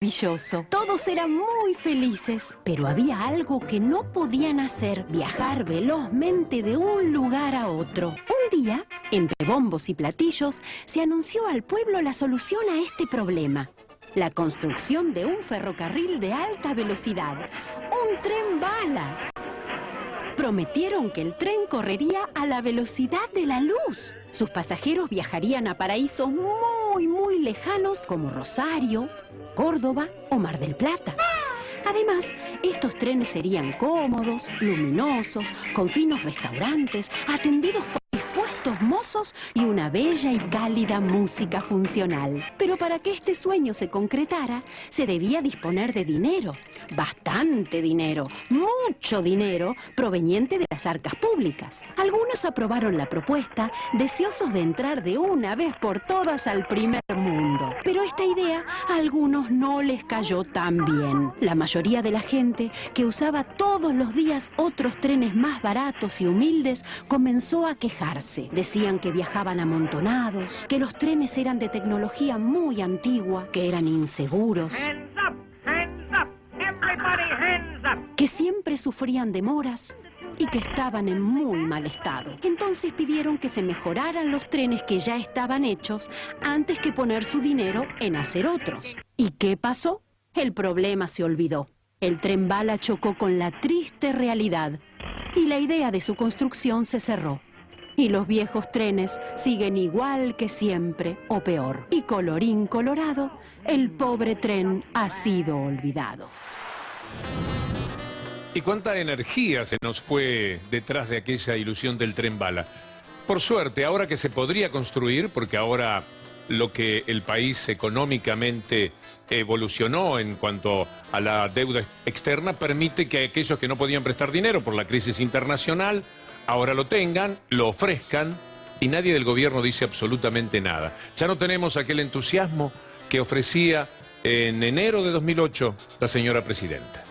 maravilloso. Todos eran muy felices, pero había algo que no podían hacer: viajar velozmente de un lugar a otro. Un día, entre bombos y platillos, se anunció al pueblo la solución a este problema: la construcción de un ferrocarril de alta velocidad, un tren bala. Prometieron que el tren correría a la velocidad de la luz. Sus pasajeros viajarían a paraísos muy lejanos como Rosario, Córdoba o Mar del Plata. Además, estos trenes serían cómodos, luminosos, con finos restaurantes, atendidos por dispuestos mozos y una bella y cálida música funcional. Pero para que este sueño se concretara, se debía disponer de dinero, bastante dinero, mucho dinero, proveniente de las arcas públicas. Algunos aprobaron la propuesta, deseosos de entrar de una vez por todas al primer mundo. Pero esta idea a algunos no les cayó tan bien. La mayoría de la gente, que usaba todos los días otros trenes más baratos y humildes, comenzó a quejarse. Decían que viajaban amontonados, que los trenes eran de tecnología muy antigua, que eran inseguros, que siempre sufrían demoras y que estaban en muy mal estado. Entonces pidieron que se mejoraran los trenes que ya estaban hechos antes que poner su dinero en hacer otros. ¿Y qué pasó? El problema se olvidó. El tren bala chocó con la triste realidad y la idea de su construcción se cerró. Y los viejos trenes siguen igual que siempre, o peor. Y colorín colorado, el pobre tren ha sido olvidado. ¿Y cuánta energía se nos fue detrás de aquella ilusión del tren bala? Por suerte, ahora que se podría construir, porque ahora lo que el país económicamente evolucionó en cuanto a la deuda externa permite que aquellos que no podían prestar dinero por la crisis internacional ahora lo tengan, lo ofrezcan y nadie del gobierno dice absolutamente nada. Ya no tenemos aquel entusiasmo que ofrecía en enero de 2008 la señora presidenta.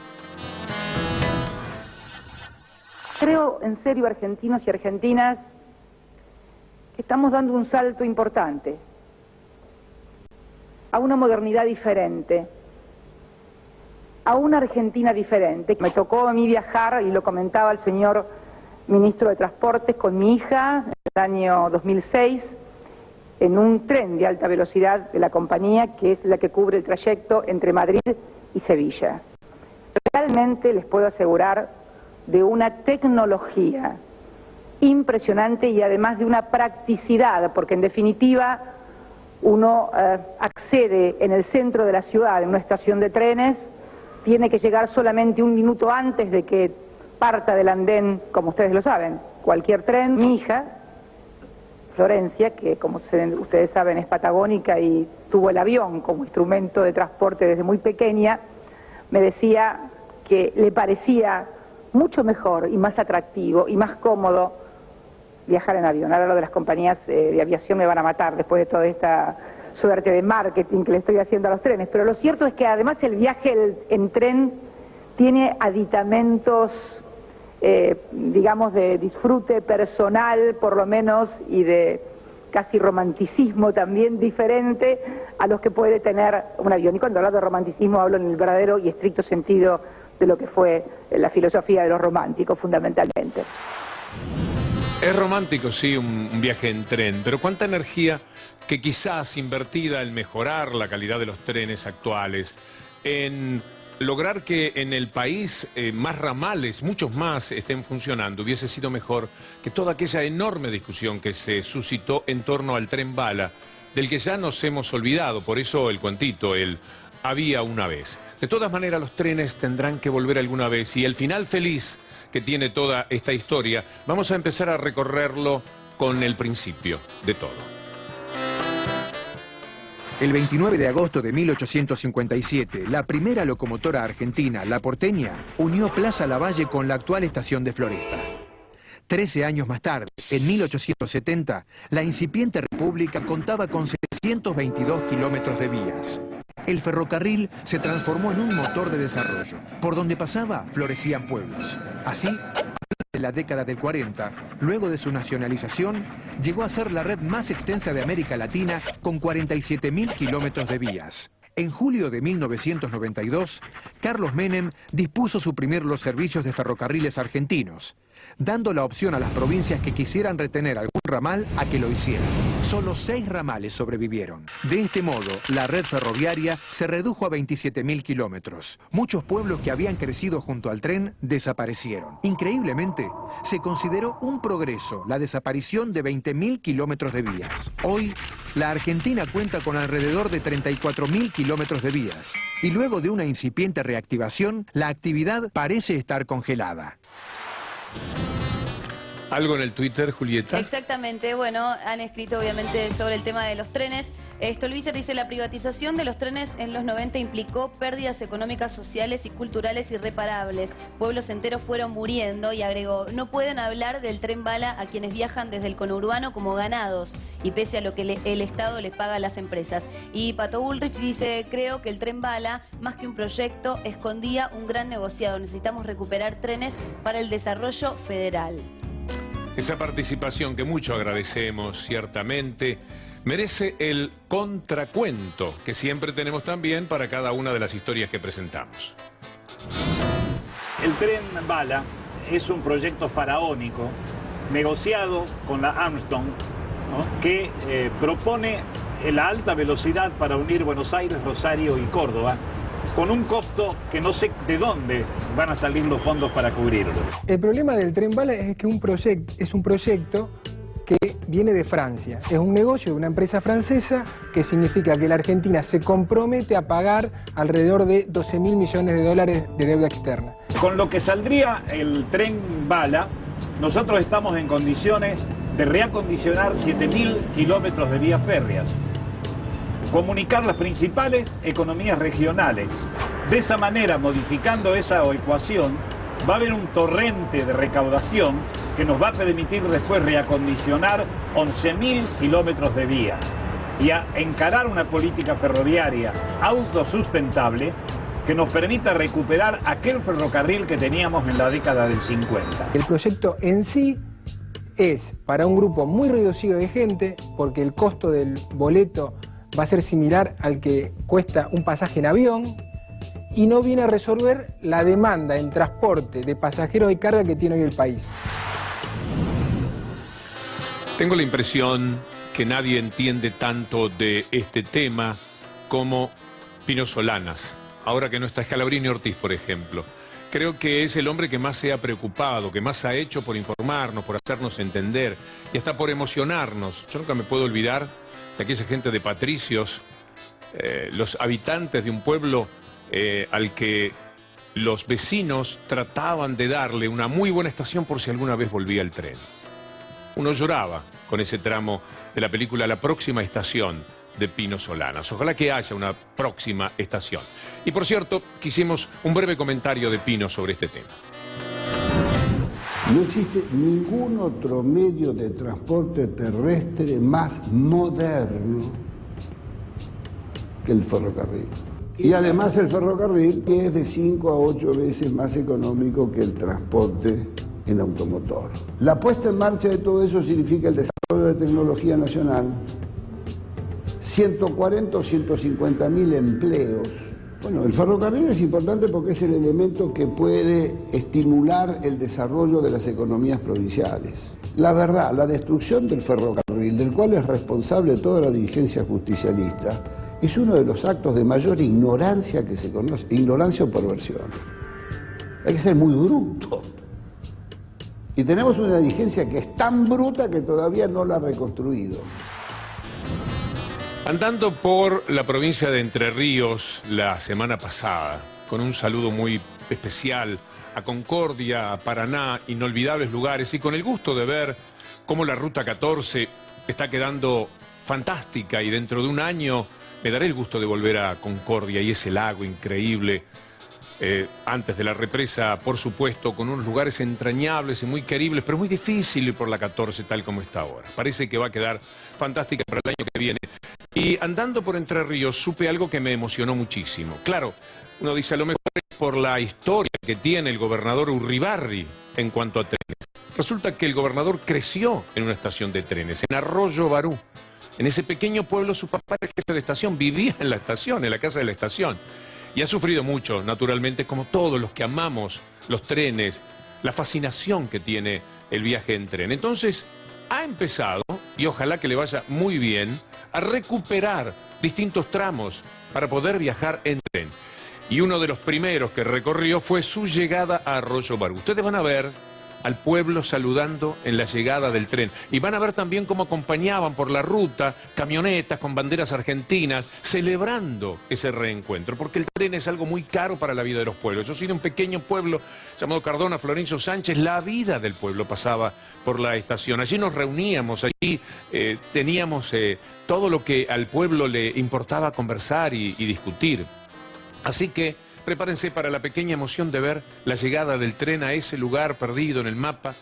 Creo, en serio, argentinos y argentinas, que estamos dando un salto importante a una modernidad diferente, a una Argentina diferente. Me tocó a mí viajar, y lo comentaba el señor ministro de Transportes, con mi hija en el año 2006, en un tren de alta velocidad de la compañía, que es la que cubre el trayecto entre Madrid y Sevilla. Realmente les puedo asegurar de una tecnología impresionante y además de una practicidad, porque en definitiva uno accede en el centro de la ciudad, en una estación de trenes, tiene que llegar solamente un minuto antes de que parta del andén, como ustedes lo saben, cualquier tren. Mi hija, Florencia, que como ustedes saben es patagónica y tuvo el avión como instrumento de transporte desde muy pequeña, me decía que le parecía mucho mejor y más atractivo y más cómodo viajar en avión. Ahora lo de las compañías de aviación me van a matar después de toda esta suerte de marketing que le estoy haciendo a los trenes, pero lo cierto es que además el viaje en tren tiene aditamentos, digamos, de disfrute personal, por lo menos, y de casi romanticismo también diferente a los que puede tener un avión. Y cuando hablo de romanticismo hablo en el verdadero y estricto sentido de lo que fue la filosofía de los románticos, fundamentalmente. Es romántico, sí, un viaje en tren, pero cuánta energía que quizás invertida en mejorar la calidad de los trenes actuales, en lograr que en el país más ramales, muchos más, estén funcionando, hubiese sido mejor que toda aquella enorme discusión que se suscitó en torno al tren bala, del que ya nos hemos olvidado. Por eso el cuentito, el había una vez. De todas maneras, los trenes tendrán que volver alguna vez, y el final feliz que tiene toda esta historia, vamos a empezar a recorrerlo con el principio de todo. El 29 de agosto de 1857, la primera locomotora argentina, la porteña, unió Plaza Lavalle con la actual estación de Floresta. 13 años más tarde, en 1870, la incipiente república contaba con 722 kilómetros de vías. El ferrocarril se transformó en un motor de desarrollo. Por donde pasaba, florecían pueblos. Así, en la década del 40, luego de su nacionalización, llegó a ser la red más extensa de América Latina con 47.000 kilómetros de vías. En julio de 1992, Carlos Menem dispuso suprimir los servicios de ferrocarriles argentinos, dando la opción a las provincias que quisieran retener algún ramal a que lo hicieran. Solo 6 ramales sobrevivieron. De este modo, la red ferroviaria se redujo a 27.000 kilómetros. Muchos pueblos que habían crecido junto al tren desaparecieron. Increíblemente, se consideró un progreso la desaparición de 20.000 kilómetros de vías. Hoy, la Argentina cuenta con alrededor de 34.000 kilómetros de vías. Y luego de una incipiente reactivación, la actividad parece estar congelada. ¿Algo en el Twitter, Julieta? Exactamente, bueno, han escrito obviamente sobre el tema de los trenes. Stolbizer dice, la privatización de los trenes en los 90 implicó pérdidas económicas, sociales y culturales irreparables. Pueblos enteros fueron muriendo y agregó, no pueden hablar del tren bala a quienes viajan desde el conurbano como ganados y pese a lo que el Estado les paga a las empresas. Y Pato Bullrich dice, creo que el tren bala, más que un proyecto, escondía un gran negociado. Necesitamos recuperar trenes para el desarrollo federal. Esa participación que mucho agradecemos, ciertamente, merece el contracuento que siempre tenemos también para cada una de las historias que presentamos. El tren bala es un proyecto faraónico negociado con la Armstrong, ¿no?, que propone la alta velocidad para unir Buenos Aires, Rosario y Córdoba, con un costo que no sé de dónde van a salir los fondos para cubrirlo. El problema del tren bala es que es un proyecto que viene de Francia. Es un negocio de una empresa francesa que significa que la Argentina se compromete a pagar alrededor de 12.000 millones de dólares de deuda externa. Con lo que saldría el tren bala, nosotros estamos en condiciones de reacondicionar 7.000 kilómetros de vías férreas, comunicar las principales economías regionales. De esa manera, modificando esa ecuación, va a haber un torrente de recaudación que nos va a permitir después reacondicionar 11.000 kilómetros de vía y a encarar una política ferroviaria autosustentable que nos permita recuperar aquel ferrocarril que teníamos en la década del 50. El proyecto en sí es para un grupo muy reducido de gente, porque el costo del boleto va a ser similar al que cuesta un pasaje en avión y no viene a resolver la demanda en transporte de pasajeros y carga que tiene hoy el país. Tengo la impresión que nadie entiende tanto de este tema como Pino Solanas, ahora que no está Scalabrini Ortiz, por ejemplo. Creo que es el hombre que más se ha preocupado, que más ha hecho por informarnos, por hacernos entender y hasta por emocionarnos. Yo nunca me puedo olvidar de aquella gente de Patricios, los habitantes de un pueblo al que los vecinos trataban de darle una muy buena estación por si alguna vez volvía el tren. Uno lloraba con ese tramo de la película La próxima estación de Pino Solanas. Ojalá que haya una próxima estación. Y por cierto, quisimos un breve comentario de Pino sobre este tema. No existe ningún otro medio de transporte terrestre más moderno que el ferrocarril. Y además el ferrocarril que es de 5 a 8 veces más económico que el transporte en automotor. La puesta en marcha de todo eso significa el desarrollo de tecnología nacional, 140 o 150.000 empleos. Bueno, el ferrocarril es importante porque es el elemento que puede estimular el desarrollo de las economías provinciales. La verdad, la destrucción del ferrocarril, del cual es responsable toda la dirigencia justicialista, es uno de los actos de mayor ignorancia que se conoce, ignorancia o perversión. Hay que ser muy bruto. Y tenemos una dirigencia que es tan bruta que todavía no la ha reconstruido. Andando por la provincia de Entre Ríos la semana pasada, con un saludo muy especial a Concordia, a Paraná, inolvidables lugares, y con el gusto de ver cómo la Ruta 14 está quedando fantástica y dentro de un año me daré el gusto de volver a Concordia y ese lago increíble, antes de la represa, por supuesto, con unos lugares entrañables y muy queribles, pero muy difícil ir por la 14 tal como está ahora. Parece que va a quedar fantástica para el año que viene. Y andando por Entre Ríos supe algo que me emocionó muchísimo. Claro, uno dice a lo mejor es por la historia que tiene el gobernador Urribarri en cuanto a trenes. Resulta que el gobernador creció en una estación de trenes, en Arroyo Barú. En ese pequeño pueblo su papá era jefe de estación, vivía en la estación, en la casa de la estación. Y ha sufrido mucho, naturalmente, como todos los que amamos los trenes, la fascinación que tiene el viaje en tren. Entonces, ha empezado, y ojalá que le vaya muy bien, a recuperar distintos tramos para poder viajar en tren. Y uno de los primeros que recorrió fue su llegada a Arroyo Barú. Ustedes van a ver al pueblo saludando en la llegada del tren. Y van a ver también cómo acompañaban por la ruta camionetas con banderas argentinas, celebrando ese reencuentro, porque el tren es algo muy caro para la vida de los pueblos. Yo soy de un pequeño pueblo llamado Cardona, Florencio Sánchez. La vida del pueblo pasaba por la estación. Allí nos reuníamos, allí teníamos todo lo que al pueblo le importaba conversar y discutir. Así que prepárense para la pequeña emoción de ver la llegada del tren a ese lugar perdido en el mapa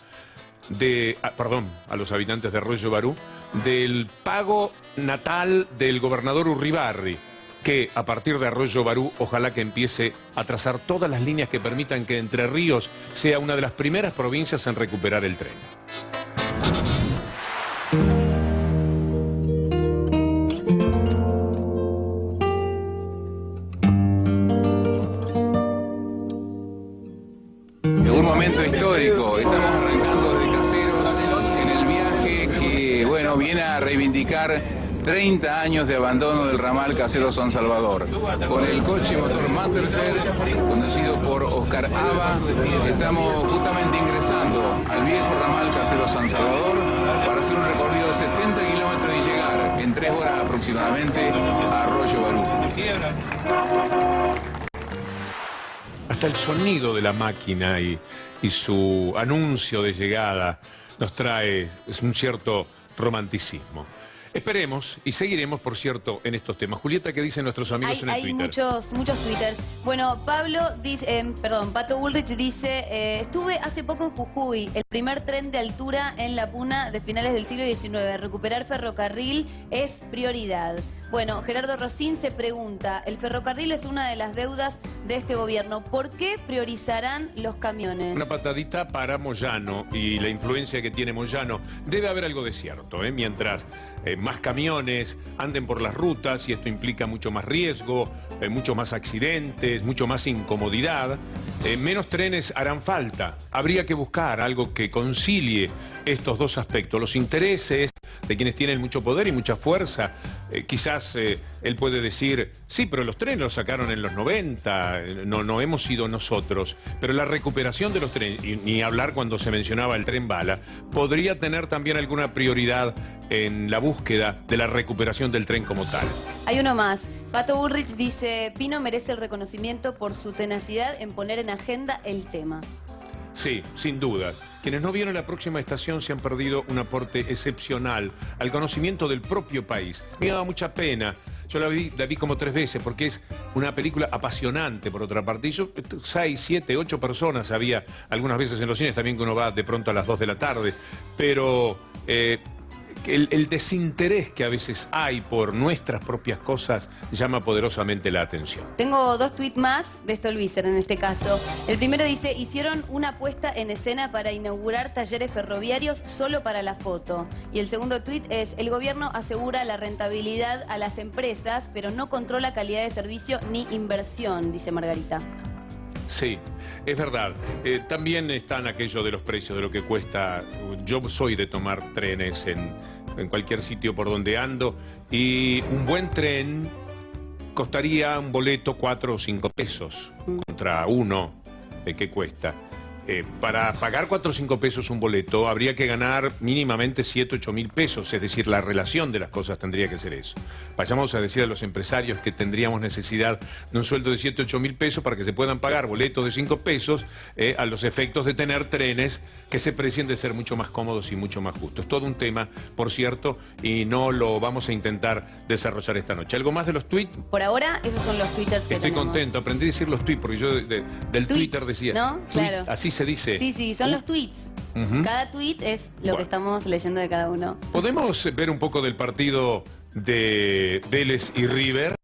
a los habitantes de Arroyo Barú, del pago natal del gobernador Urribarri, que a partir de Arroyo Barú ojalá que empiece a trazar todas las líneas que permitan que Entre Ríos sea una de las primeras provincias en recuperar el tren. Un momento histórico, estamos arrancando desde Caseros en el viaje que, bueno, viene a reivindicar 30 años de abandono del ramal Caseros-San Salvador. Con el coche motor Matterfeld, conducido por Oscar Aba, estamos justamente ingresando al viejo ramal Caseros-San Salvador para hacer un recorrido de 70 kilómetros y llegar en 3 horas aproximadamente a Arroyo Barú. Hasta el sonido de la máquina y su anuncio de llegada nos trae un cierto romanticismo. Esperemos y seguiremos, por cierto, en estos temas. Julieta, ¿qué dicen nuestros amigos en el Twitter? Hay muchos twitters. Bueno, Pato Bullrich dice, estuve hace poco en Jujuy, el primer tren de altura en la Puna de finales del siglo XIX. Recuperar ferrocarril es prioridad. Bueno, Gerardo Rosín se pregunta, el ferrocarril es una de las deudas de este gobierno. ¿Por qué priorizarán los camiones? Una patadita para Moyano y la influencia que tiene Moyano. Debe haber algo de cierto, mientras más camiones anden por las rutas y esto implica mucho más riesgo, mucho más accidentes, mucho más incomodidad, menos trenes harán falta. Habría que buscar algo que concilie estos dos aspectos, los intereses de quienes tienen mucho poder y mucha fuerza. Quizás él puede decir, sí, pero los trenes los sacaron en los 90, no hemos sido nosotros, pero la recuperación de los trenes, y ni hablar cuando se mencionaba el tren bala, podría tener también alguna prioridad en la búsqueda de la recuperación del tren como tal. Hay uno más. Pato Bullrich dice, Pino merece el reconocimiento por su tenacidad en poner en agenda el tema. Sí, sin duda. Quienes no vieron la próxima estación se han perdido un aporte excepcional al conocimiento del propio país. Me daba mucha pena. Yo la vi como 3 veces porque es una película apasionante, por otra parte. Y yo, 6, 7, 8 personas había algunas veces en los cines, también que uno va de pronto a las 2 de la tarde. Pero el desinterés que a veces hay por nuestras propias cosas llama poderosamente la atención. Tengo 2 tweets más de Stolbizer en este caso. El primero dice, hicieron una puesta en escena para inaugurar talleres ferroviarios solo para la foto. Y el segundo tweet es, el gobierno asegura la rentabilidad a las empresas, pero no controla calidad de servicio ni inversión, dice Margarita. Sí, es verdad. También están aquello de los precios, de lo que cuesta. Yo soy de tomar trenes en cualquier sitio por donde ando y un buen tren costaría un boleto 4 o 5 pesos contra uno que cuesta. Para pagar 4 o 5 pesos un boleto habría que ganar mínimamente 7 o 8 mil pesos, es decir, la relación de las cosas tendría que ser eso. Vayamos a decir a los empresarios que tendríamos necesidad de un sueldo de 7 o 8 mil pesos para que se puedan pagar boletos de 5 pesos a los efectos de tener trenes que se precien de ser mucho más cómodos y mucho más justos. Es todo un tema, por cierto, y no lo vamos a intentar desarrollar esta noche. ¿Algo más de los tweets? Por ahora, esos son los twitters que Estoy tenemos. Contento, aprendí a decir los tweets porque yo del tweets, Twitter decía... ¿no? Tweet, Claro. así se dice. Sí, son los tweets. Cada tweet es lo que estamos leyendo de cada uno. ¿Podemos ver un poco del partido de Vélez y River?